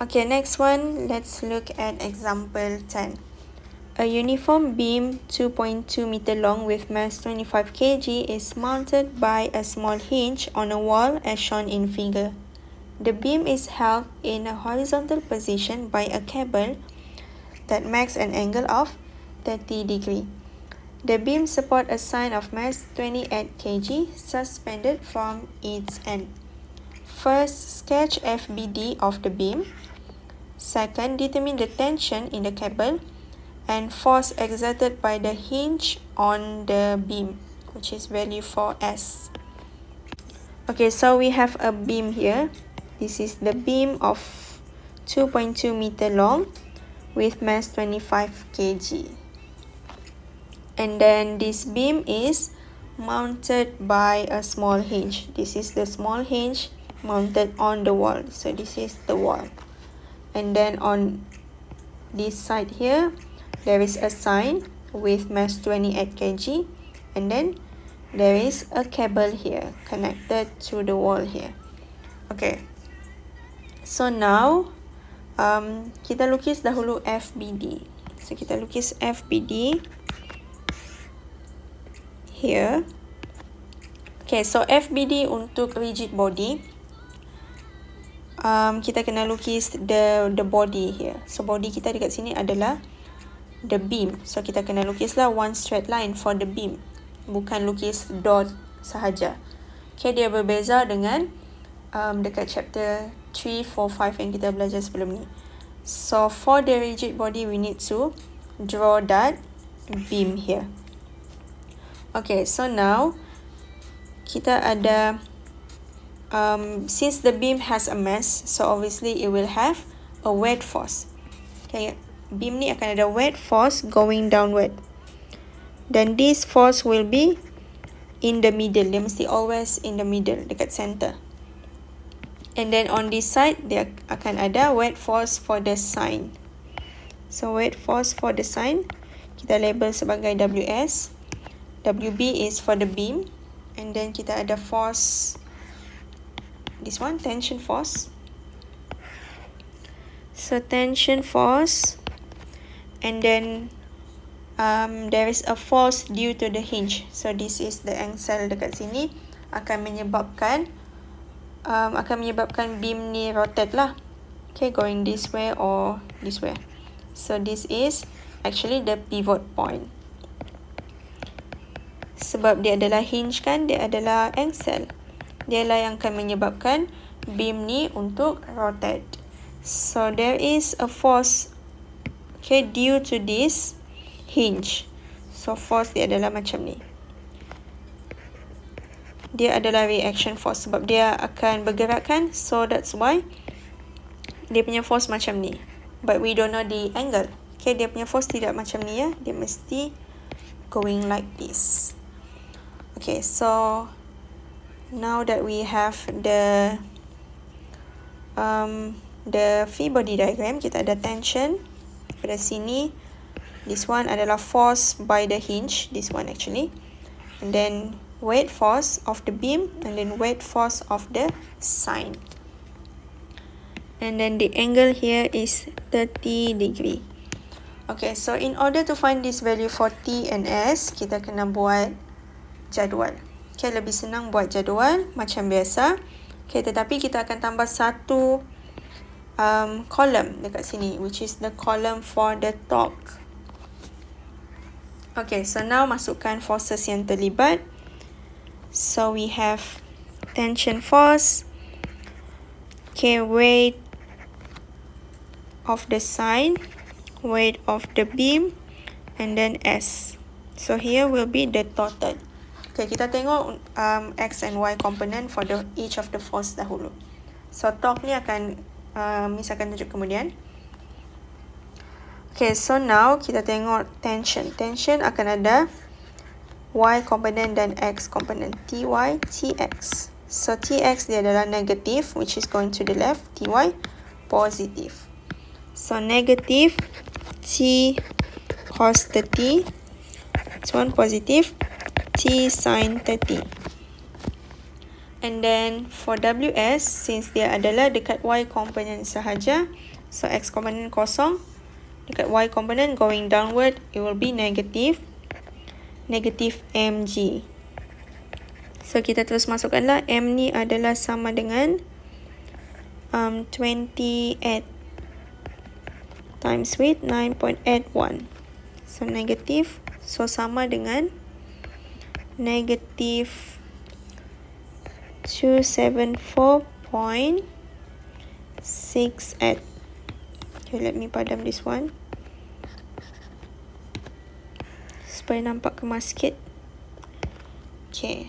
Okay, next one, let's look at example 10. A uniform beam 2.2 meter long with mass 25 kg is mounted by a small hinge on a wall as shown in figure. The beam is held in a horizontal position by a cable that makes an angle of 30 degrees. The beam supports a sign of mass 28 kg suspended from its end. First, sketch FBD of the beam. Second, determine the tension in the cable and force exerted by the hinge on the beam, which is value for S. Okay, so we have a beam here. This is the beam of 2.2 meter long with mass 25 kg. And then this beam is mounted by a small hinge. This is the small hinge mounted on the wall. So this is the wall. And then on this side here, there is a sign with mass 28 kg. And then there is a cable here connected to the wall here. Okay. So now, kita lukis dahulu FBD. So kita lukis FBD here. Okay, so FBD untuk rigid body. Kita kena lukis the body here. So body kita dekat sini adalah the beam. So kita kena lukislah one straight line for the beam. Bukan lukis dot sahaja. Okay, dia berbeza dengan dekat chapter 3, 4, 5 yang kita belajar sebelum ni. So for the rigid body, we need to draw that beam here. Okay, so now kita ada since the beam has a mass, so obviously it will have a weight force. Okay, beam ni akan ada weight force going downward. Then this force will be in the middle. Dia mesti always in the middle, dekat center. And then on this side, dia akan ada weight force for the sign. So weight force for the sign, kita label sebagai WS. WB is for the beam. And then kita ada force, this one, tension force. So tension force. And then there is a force due to the hinge. So this is the angsel dekat sini. Akan menyebabkan beam ni rotate lah. Okay, going this way or this way. So this is actually the pivot point. Sebab dia adalah hinge kan, dia adalah angsel. Dia lah yang akan menyebabkan beam ni untuk rotate. So there is a force, okay, due to this hinge. So force dia adalah macam ni. Dia adalah reaction force sebab dia akan bergerak kan. So that's why dia punya force macam ni. But we don't know the angle. Okay, dia punya force tidak macam ni ya. Dia mesti going like this. Okay, so now that we have the free body diagram, kita ada tension pada sini. This one adalah force by the hinge, this one actually. And then weight force of the beam, and then weight force of the sign. And then the angle here is 30 degree. Okay, so in order to find this value for T and S, kita kena buat jadual. Okay, lebih senang buat jadual macam biasa. Okay, tetapi kita akan tambah satu column dekat sini, which is the column for the torque. Okay, so now masukkan forces yang terlibat. So we have tension force, okay, weight of the sign, weight of the beam, and then S. So here will be the total. Okay, kita tengok X and Y component for each of the force dahulu. So torque ni akan Miss akan tunjuk kemudian. Okay, so now kita tengok tension. Tension akan ada Y component dan X component. Ty, Tx. So Tx dia adalah negative, which is going to the left. Ty positive. So negative T cos 30. This one positive T sin 30. And then for WS, since dia adalah dekat Y component sahaja, so X component kosong, dekat Y component going downward, it will be negative mg. So kita terus masukkanlah, m ni adalah sama dengan 28 times with 9.81. So negative, so sama dengan negative 274.68. Okay, let me padam this one supaya nampak kemas sikit. Okay,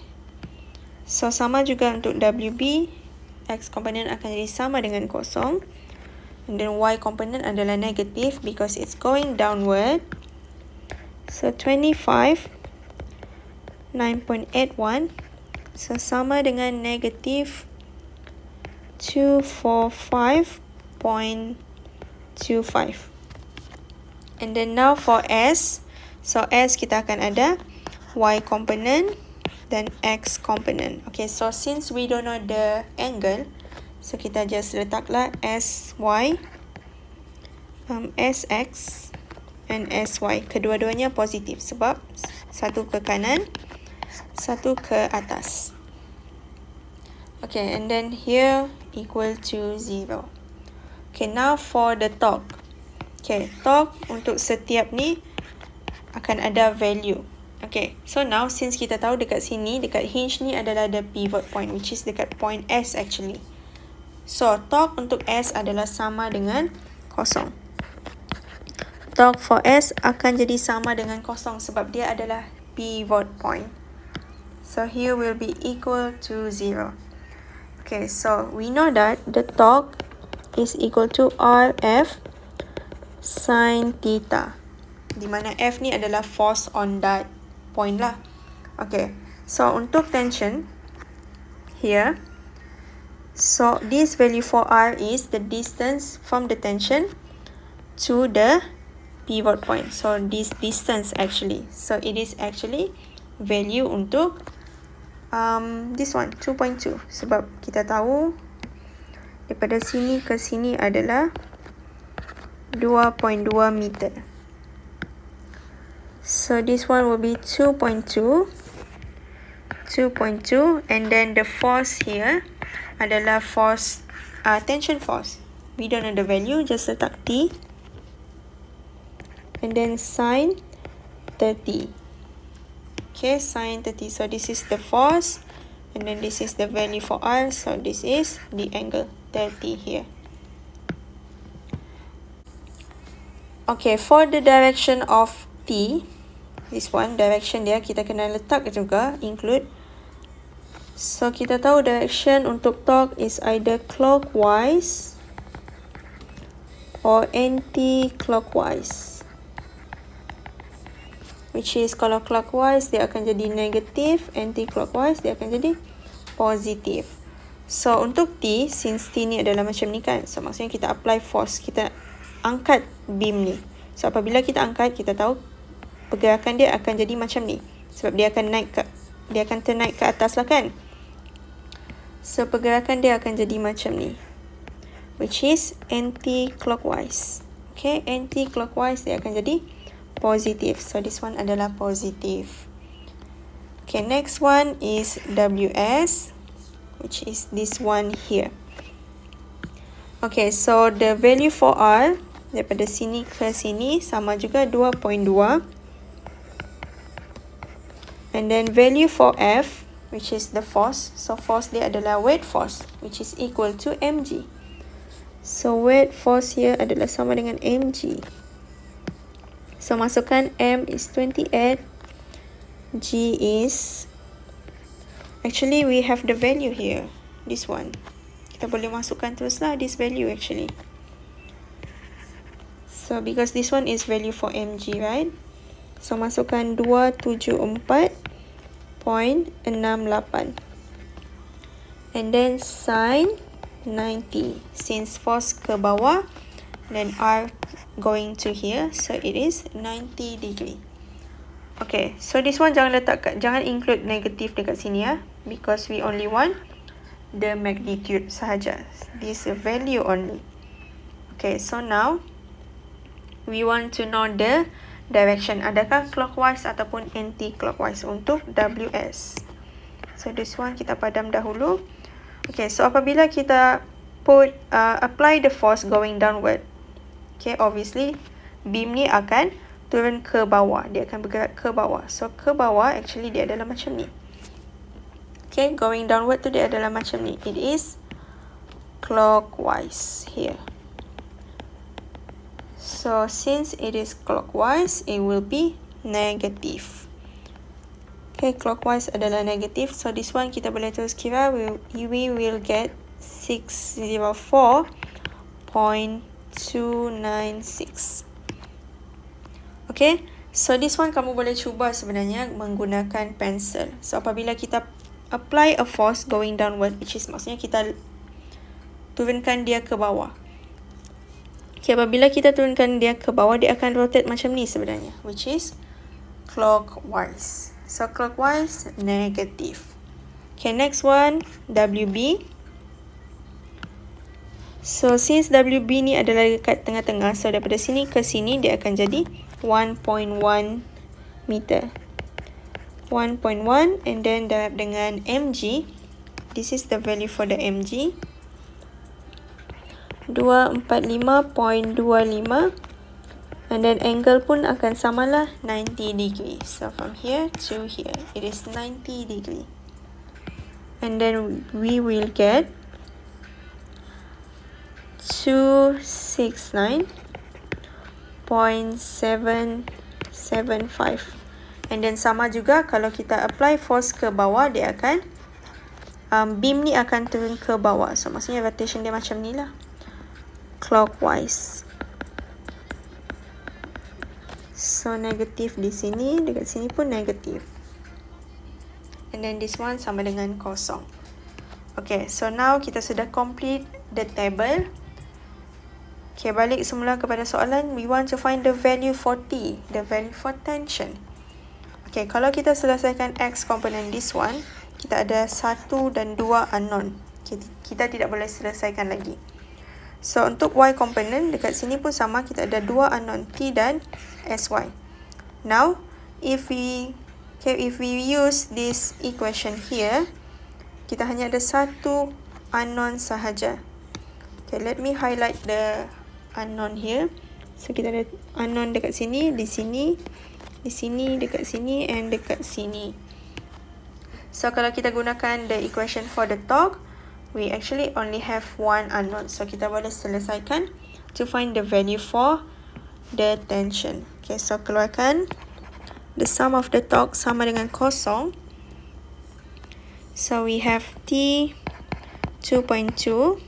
so sama juga untuk WB, X component akan jadi sama dengan kosong, and then Y component adalah negative because it's going downward. So 25 9.81, so sama dengan negative 245.25. And then now for S, so S kita akan ada Y component dan X component. Okay, so since we don't know the angle, so kita just letaklah SY, SX and SY. Kedua-duanya positif sebab satu ke kanan, satu ke atas. Okay, and then here equal to 0. Okay, now for the torque. Okay, torque untuk setiap ni akan ada value. Okay, so now since kita tahu dekat sini, dekat hinge ni adalah the pivot point, which is dekat point S actually. So, torque untuk S adalah sama dengan kosong. Torque for S akan jadi sama dengan kosong sebab dia adalah pivot point. So, here will be equal to 0. Okay, so we know that the torque is equal to RF sin theta, di mana F ni adalah force on that point lah. Okay, so untuk tension here, so this value for R is the distance from the tension to the pivot point. So this distance actually, so it is actually value untuk this one 2.2 sebab kita tahu daripada sini ke sini adalah 2.2 meter. So this one will be 2.2, and then the force here adalah force, tension force. We don't know the value, just letak T. And then sin 30. Okay, sin 30. So this is the force, and then this is the value for R. So this is the angle 30 here. Okay, for the direction of T, this one, direction dia kita kena letak juga, include. So, kita tahu direction untuk torque is either clockwise or anti-clockwise. Which is, kalau clockwise, dia akan jadi negative, anti-clockwise, dia akan jadi positive. So, untuk T, since T ni adalah macam ni kan, so maksudnya kita apply force, kita angkat beam ni. So, apabila kita angkat, kita tahu pergerakan dia akan jadi macam ni. Sebab dia akan ternaik ke atas lah kan. So, pergerakan dia akan jadi macam ni. Which is anti-clockwise. Okay, anti-clockwise dia akan jadi positive. So, this one adalah positive. Okay, next one is WS, which is this one here. Okay, so the value for R daripada sini ke sini sama juga 2.2. And then value for F, which is the force. So force dia adalah weight force, which is equal to mg. So weight force here adalah sama dengan mg. So masukkan M is 28, G is, actually we have the value here, this one. Kita boleh masukkan teruslah this value actually. So because this one is value for mg, right? So masukkan 274.68. And then sin 90. Since force ke bawah, then R going to here, so it is 90 degree. Okay, so this one jangan include negative dekat sini ya, because we only want the magnitude sahaja. This value only. Okay, so now we want to know the direction. Adakah clockwise ataupun anti-clockwise untuk WS. So this one kita padam dahulu. Okay, so apabila kita apply the force going downward, okay, obviously beam ni akan turun ke bawah. Dia akan bergerak ke bawah. So ke bawah actually dia adalah macam ni. Okay, going downward tu dia adalah macam ni. It is clockwise here. So since it is clockwise, it will be negative. Okay, clockwise adalah negative. So this one kita boleh terus kira. We will get 604.296. Okay, so this one kamu boleh cuba sebenarnya menggunakan pensel. So apabila kita apply a force going downward, which is maksudnya kita turunkan dia ke bawah. Okay, apabila kita turunkan dia ke bawah, dia akan rotate macam ni sebenarnya, which is clockwise. So clockwise, negative. Okay, next one, WB. So since WB ni adalah dekat tengah-tengah, so daripada sini ke sini dia akan jadi 1.1 meter. 1.1 and then darab dengan mg. This is the value for the mg. 245.25 and then angle pun akan samalah 90 degree. So from here to here, it is 90 degree. And then we will get 269.775. And then sama juga kalau kita apply force ke bawah, dia akan beam ni akan turun ke bawah. So maksudnya rotation dia macam ni lah, clockwise. So negatif di sini, dekat sini pun negatif. And then this one sama dengan kosong. Okay, so now kita sudah complete the table. Okay, balik semula kepada soalan. We want to find the value for T, the value for tension. Okay, kalau kita selesaikan X component this one, kita ada 1 dan 2 unknown. Okay, kita tidak boleh selesaikan lagi. So, untuk Y component, dekat sini pun sama, kita ada 2 unknown, T dan SY. Now, if we use this equation here, kita hanya ada 1 unknown sahaja. Okay, let me highlight the unknown here. So, kita ada unknown dekat sini, di sini, dekat sini, and dekat sini. So, kalau kita gunakan the equation for the torque, we actually only have 1 unknown. So, kita boleh selesaikan to find the value for the tension. Okay, so keluarkan the sum of the torque sama dengan kosong. So, we have T 2.2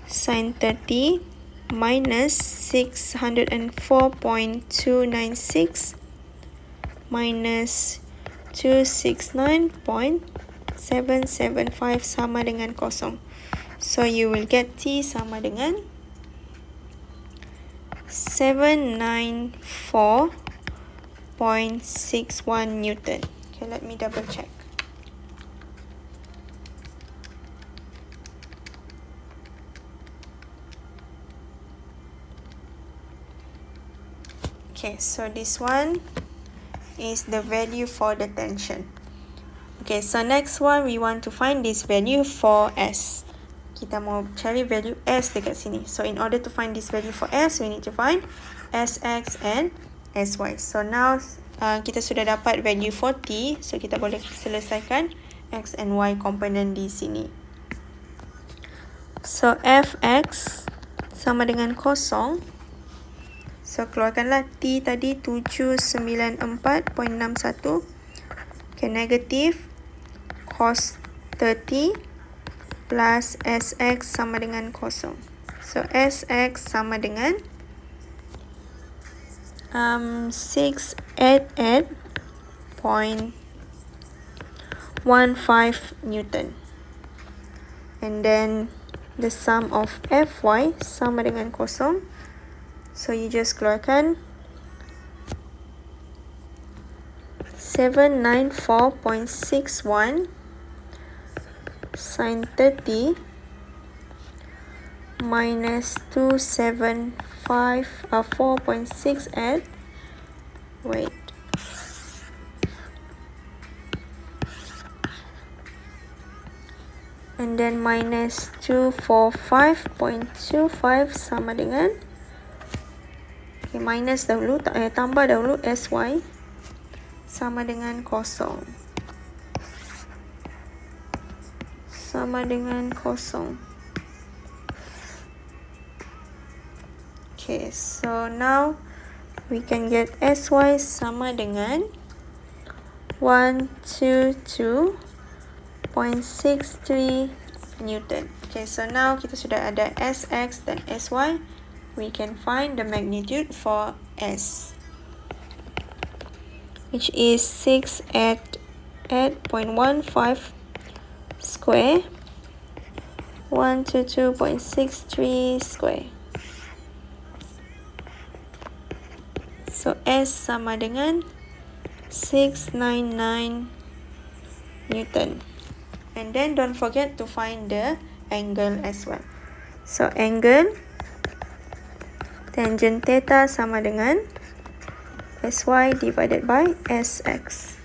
sin 30 minus 604.296 minus 269.775 sama dengan kosong. So you will get T sama dengan 794.61 Newton. Okay, let me double check. Okay, so this one is the value for the tension. Okay, so next one we want to find this value for S. Kita mau cari value S dekat sini. So in order to find this value for S, we need to find SX and SY. So now kita sudah dapat value for T. So kita boleh selesaikan X and Y component di sini. So Fx sama dengan kosong. So, keluarkanlah T tadi 794.61. Okay, negatif cos 30 plus SX sama dengan kosong. So, SX sama dengan 688.15 Newton. And then, the sum of Fy sama dengan kosong. So, you just keluarkan 794.61 Sin 30 minus 4.68. Wait. And then minus 245.25 sama dengan, okay, minus dahulu, tambah dahulu SY sama dengan kosong. Sama dengan kosong. Okay, so now we can get SY sama dengan 122.63 Newton. Okay, so now kita sudah ada SX dan SY. We can find the magnitude for S, which is 688.15 square, 122.63 square. So S sama dengan 699 Newton. And then don't forget to find the angle as well. So angle tangent theta sama dengan SY divided by SX.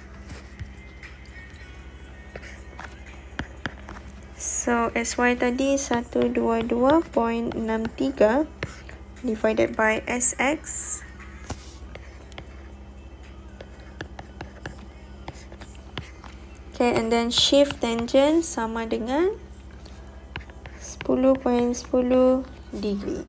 So SY tadi 122.63 divided by SX. Okay, and then shift tangent sama dengan 10.10 degree.